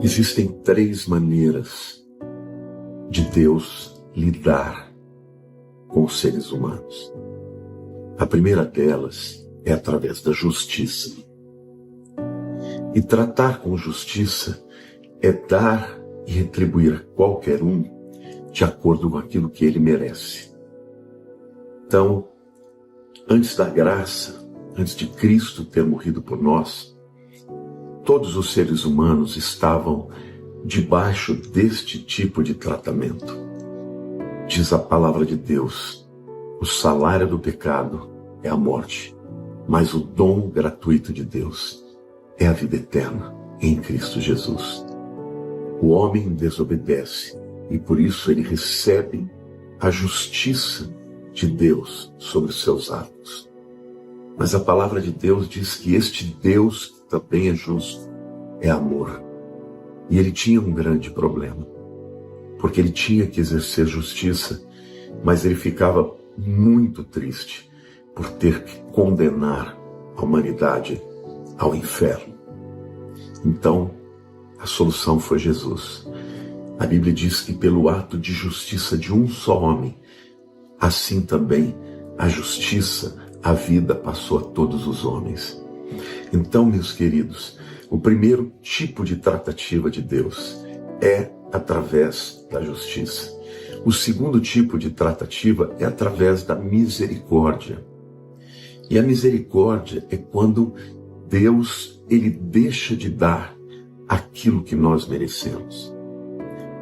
Existem 3 maneiras de Deus lidar com os seres humanos. A primeira delas é através da justiça. E tratar com justiça é dar e retribuir a qualquer um de acordo com aquilo que ele merece. Então, antes da graça, antes de Cristo ter morrido por nós, todos os seres humanos estavam debaixo deste tipo de tratamento. Diz a palavra de Deus: o salário do pecado é a morte, mas o dom gratuito de Deus é a vida eterna em Cristo Jesus. O homem desobedece e por isso ele recebe a justiça de Deus sobre os seus atos. Mas a palavra de Deus diz que este Deus, que também é justo, é amor. E ele tinha um grande problema, porque ele tinha que exercer justiça, mas ele ficava muito triste por ter que condenar a humanidade ao inferno. Então, a solução foi Jesus. A Bíblia diz que pelo ato de justiça de um só homem, assim também a justiça, a vida passou a todos os homens. Então, meus queridos, o primeiro tipo de tratativa de Deus é através da justiça. O segundo tipo de tratativa é através da misericórdia. E a misericórdia é quando Deus, ele deixa de dar aquilo que nós merecemos.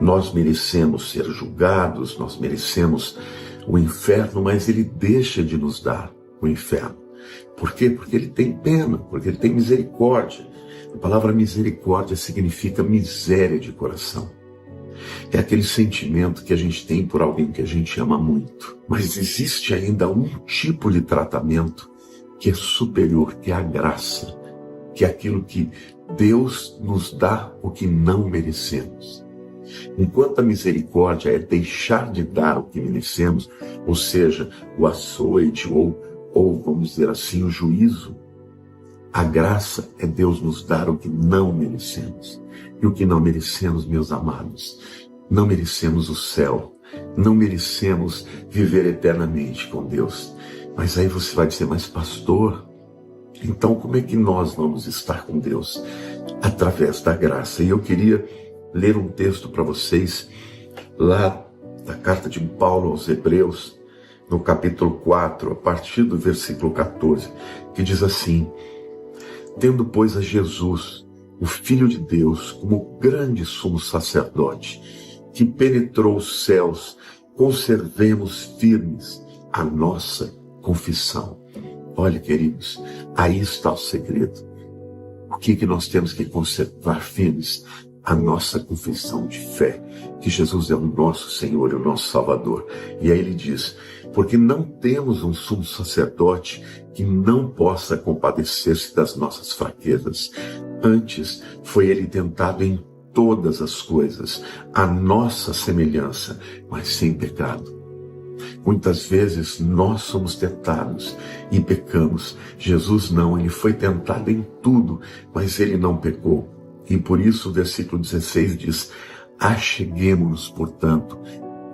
Nós merecemos ser julgados, nós merecemos o inferno, mas ele deixa de nos dar o inferno. Por quê? Porque ele tem pena, porque ele tem misericórdia. A palavra misericórdia significa miséria de coração. É aquele sentimento que a gente tem por alguém que a gente ama muito. Mas existe ainda um tipo de tratamento que é superior, que é a graça, que é aquilo que Deus nos dá o que não merecemos. Enquanto a misericórdia é deixar de dar o que merecemos, ou seja, o açoite ou vamos dizer assim, o juízo, a graça é Deus nos dar o que não merecemos. E o que não merecemos, meus amados, não merecemos o céu, não merecemos viver eternamente com Deus. Mas aí você vai dizer, mas pastor, então como é que nós vamos estar com Deus? Através da graça. E eu queria ler um texto para vocês, lá da carta de Paulo aos Hebreus, no capítulo 4, a partir do versículo 14, que diz assim: tendo, pois, a Jesus, o Filho de Deus, como grande sumo sacerdote, que penetrou os céus, conservemos firmes a nossa confissão. Olha, queridos, aí está o segredo. O que nós temos que conservar firmes? A nossa confissão de fé, que Jesus é o nosso Senhor e o nosso Salvador. E aí ele diz: porque não temos um sumo sacerdote que não possa compadecer-se das nossas fraquezas. Antes foi ele tentado em todas as coisas, a nossa semelhança, mas sem pecado. Muitas vezes nós somos tentados e pecamos. Jesus não, ele foi tentado em tudo, mas ele não pecou. E por isso o versículo 16 diz: acheguemo-nos, portanto,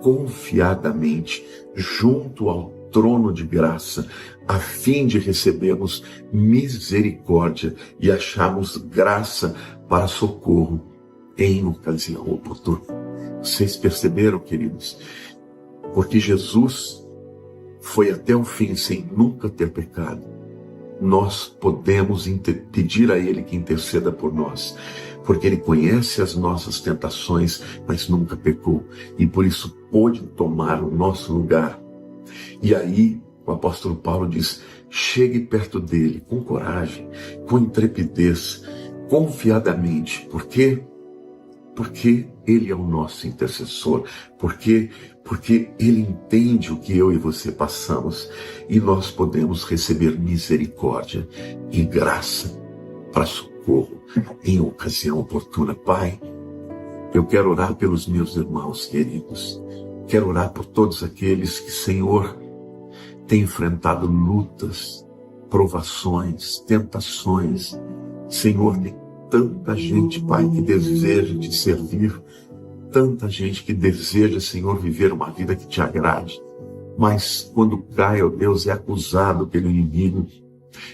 confiadamente junto ao trono de graça, a fim de recebermos misericórdia e acharmos graça para socorro em ocasião oportuna. Vocês perceberam, queridos? Porque Jesus foi até o fim sem nunca ter pecado. Nós podemos pedir a Ele que interceda por nós, porque Ele conhece as nossas tentações, mas nunca pecou, e por isso pôde tomar o nosso lugar. E aí o apóstolo Paulo diz: chegue perto dele com coragem, com intrepidez, confiadamente. Por quê? Porque Ele é o nosso intercessor, porque Ele entende o que eu e você passamos, e nós podemos receber misericórdia e graça para socorro em ocasião oportuna. Pai, eu quero orar pelos meus irmãos queridos, quero orar por todos aqueles que, Senhor, têm enfrentado lutas, provações, tentações, Senhor, tanta gente, Pai, que deseja te servir, tanta gente que deseja, Senhor, viver uma vida que te agrade, mas quando cai, ó Deus, é acusado pelo inimigo,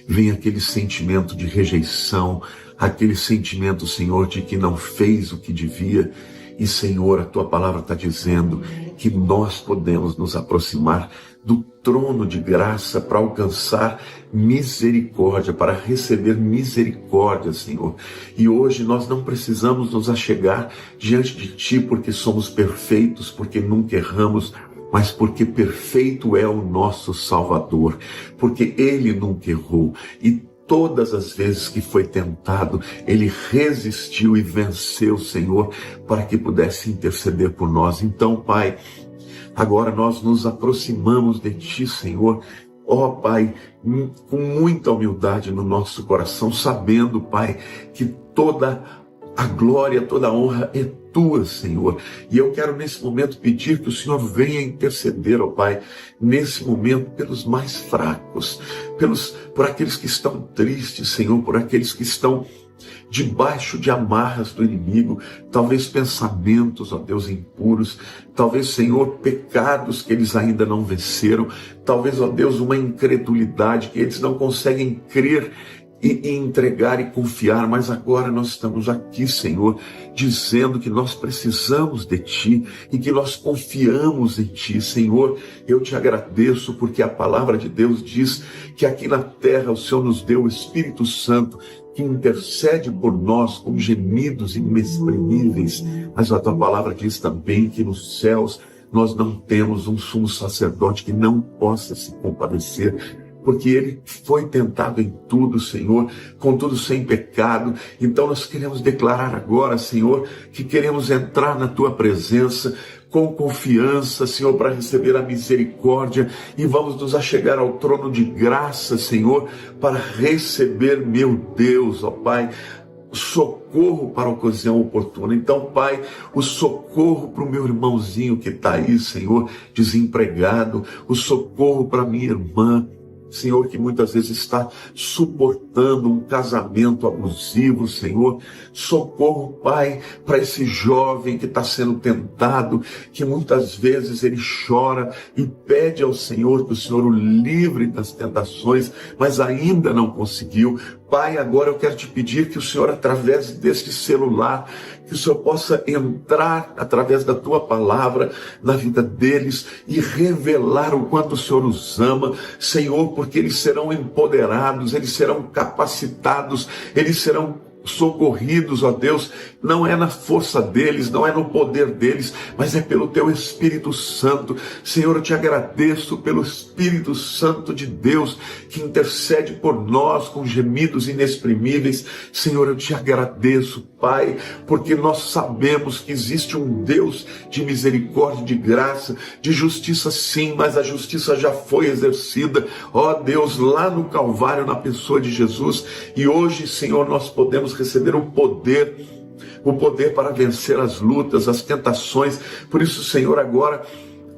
vem aquele sentimento de rejeição, aquele sentimento, Senhor, de que não fez o que devia. E, Senhor, a Tua palavra está dizendo que nós podemos nos aproximar do trono de graça para alcançar misericórdia, para receber misericórdia, Senhor. E hoje nós não precisamos nos achegar diante de Ti porque somos perfeitos, porque nunca erramos, mas porque perfeito é o nosso Salvador, porque Ele nunca errou. E todas as vezes que foi tentado, Ele resistiu e venceu, Senhor, para que pudesse interceder por nós. Então, Pai, agora nós nos aproximamos de Ti, Senhor, ó Pai, com muita humildade no nosso coração, sabendo, Pai, que toda a glória, toda a honra é Tua, Senhor. E eu quero nesse momento pedir que o Senhor venha interceder, ó Pai, nesse momento pelos mais fracos, por aqueles que estão tristes, Senhor, por aqueles que estão debaixo de amarras do inimigo, talvez pensamentos, ó Deus, impuros, talvez, Senhor, pecados que eles ainda não venceram, talvez, ó Deus, uma incredulidade que eles não conseguem crer e entregar e confiar, mas agora nós estamos aqui, Senhor, dizendo que nós precisamos de Ti e que nós confiamos em Ti, Senhor. Eu Te agradeço porque a palavra de Deus diz que aqui na terra o Senhor nos deu o Espírito Santo que intercede por nós com gemidos inexprimíveis, mas a Tua palavra diz também que nos céus nós não temos um sumo sacerdote que não possa se compadecer, porque Ele foi tentado em tudo, Senhor, contudo sem pecado. Então nós queremos declarar agora, Senhor, que queremos entrar na Tua presença com confiança, Senhor, para receber a misericórdia, e vamos nos achegar ao trono de graça, Senhor, para receber, meu Deus, ó Pai, socorro para a ocasião oportuna. Então, Pai, o socorro para o meu irmãozinho que está aí, Senhor, desempregado, o socorro para minha irmã, Senhor, que muitas vezes está suportando um casamento abusivo, Senhor. Socorro, Pai, para esse jovem que está sendo tentado, que muitas vezes ele chora e pede ao Senhor que o Senhor o livre das tentações, mas ainda não conseguiu. Pai, agora eu quero te pedir que o Senhor, através deste celular, que o Senhor possa entrar através da Tua palavra na vida deles e revelar o quanto o Senhor os ama, Senhor, porque eles serão empoderados, eles serão capacitados, eles serão socorridos, ó Deus, não é na força deles, não é no poder deles, mas é pelo Teu Espírito Santo. Senhor, eu Te agradeço pelo Espírito Santo de Deus, que intercede por nós com gemidos inexprimíveis. Senhor, eu Te agradeço, Pai, porque nós sabemos que existe um Deus de misericórdia, de graça, de justiça sim, mas a justiça já foi exercida, ó Deus, lá no Calvário, na pessoa de Jesus, e hoje, Senhor, nós podemos receber o poder para vencer as lutas, as tentações. Por isso, Senhor, agora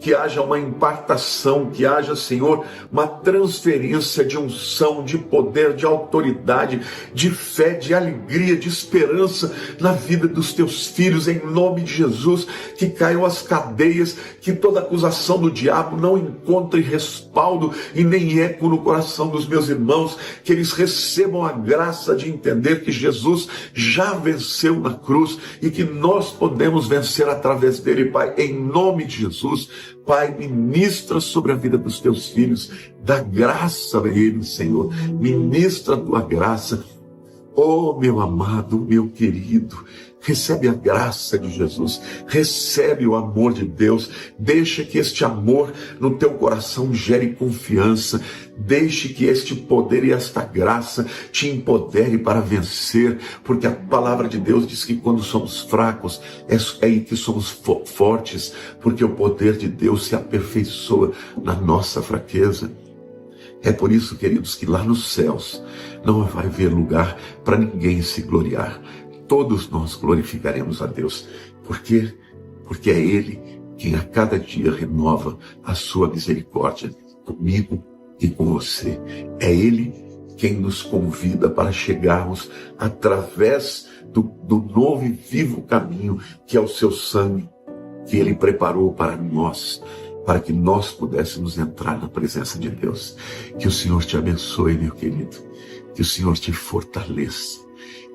que haja uma impartação, que haja, Senhor, uma transferência de unção, de poder, de autoridade, de fé, de alegria, de esperança na vida dos Teus filhos, em nome de Jesus. Que caiam as cadeias, que toda acusação do diabo não encontre respaldo e nem eco no coração dos meus irmãos, que eles recebam a graça de entender que Jesus já venceu na cruz e que nós podemos vencer através dele, Pai, em nome de Jesus. Pai, ministra sobre a vida dos Teus filhos, dá graça a eles, Senhor, ministra a Tua graça. Oh, meu amado, meu querido, recebe a graça de Jesus, recebe o amor de Deus, deixa que este amor no teu coração gere confiança, deixe que este poder e esta graça te empodere para vencer, porque a palavra de Deus diz que quando somos fracos, é aí que somos fortes, porque o poder de Deus se aperfeiçoa na nossa fraqueza. É por isso, queridos, que lá nos céus não vai haver lugar para ninguém se gloriar. Todos nós glorificaremos a Deus. Por quê? Porque é Ele quem a cada dia renova a sua misericórdia comigo e com você. É Ele quem nos convida para chegarmos através do novo e vivo caminho que é o seu sangue, que Ele preparou para nós, para que nós pudéssemos entrar na presença de Deus. Que o Senhor te abençoe, meu querido. Que o Senhor te fortaleça.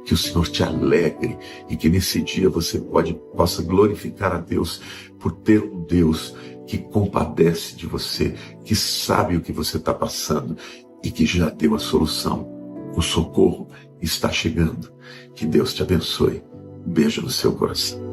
Que o Senhor te alegre e que nesse dia você possa glorificar a Deus por ter um Deus que compadece de você, que sabe o que você está passando e que já deu a solução. O socorro está chegando. Que Deus te abençoe. Um beijo no seu coração.